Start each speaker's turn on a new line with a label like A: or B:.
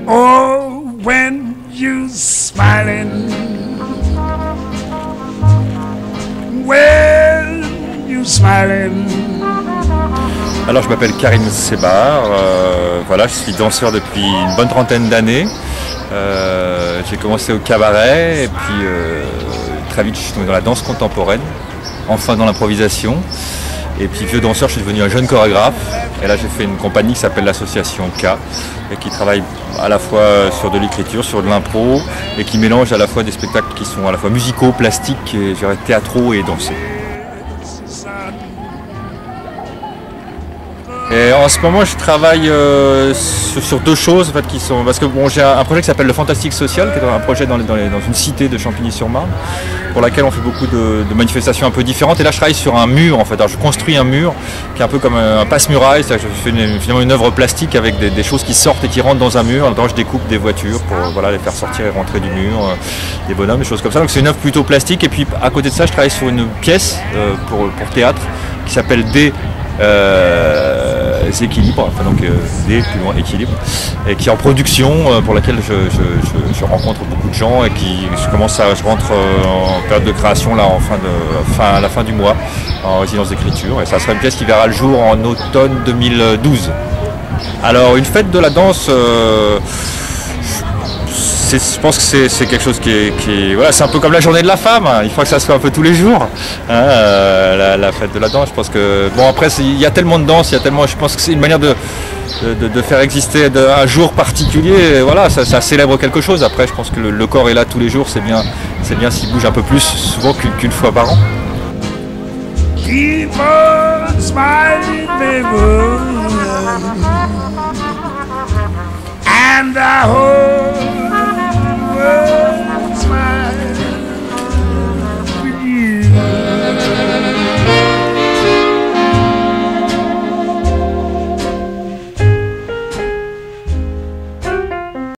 A: Oh, when you smiling, when you smiling.
B: Alors je m'appelle Karim Sebar, voilà, je suis danseur depuis une bonne trentaine d'années. J'ai commencé au cabaret et puis très vite je suis tombé dans la danse contemporaine, enfin dans l'improvisation. Et puis vieux danseur, je suis devenu un jeune chorégraphe. Et là j'ai fait une compagnie qui s'appelle l'association K et qui travaille à la fois sur de l'écriture, sur de l'impro et qui mélange à la fois des spectacles qui sont à la fois musicaux, plastiques, et, théâtraux et dansés. Et en ce moment, je travaille sur deux choses en fait, qui sont parce que bon, j'ai un projet qui s'appelle le Fantastique Social, qui est un projet dans une cité de Champigny-sur-Marne, pour laquelle on fait beaucoup de manifestations un peu différentes. Et là, je travaille sur un mur en fait. Alors, je construis un mur qui est un peu comme un passe-muraille, c'est-à-dire que je fais finalement une œuvre plastique avec des choses qui sortent et qui rentrent dans un mur. Dedans, je découpe des voitures pour voilà, les faire sortir et rentrer du mur, des bonhommes, des choses comme ça. Donc, c'est une œuvre plutôt plastique. Et puis, à côté de ça, je travaille sur une pièce pour théâtre qui s'appelle Équilibre, enfin donc D plus loin équilibre, et qui est en production pour laquelle je rencontre beaucoup de gens et je rentre en période de création là à la fin du mois en résidence d'écriture, et ça sera une pièce qui verra le jour en automne 2012. Alors une fête de la danse, je pense que c'est quelque chose qui voilà, c'est un peu comme la journée de la femme, il faut que ça soit un peu tous les jours, hein, la fête de la danse. Je pense que bon après il y a tellement de danse, je pense que c'est une manière de faire exister un jour particulier, et voilà, ça célèbre quelque chose. Après je pense que le corps est là tous les jours, c'est bien s'il bouge un peu plus souvent qu'une fois par an.
A: Keep on smiling, baby, and I hope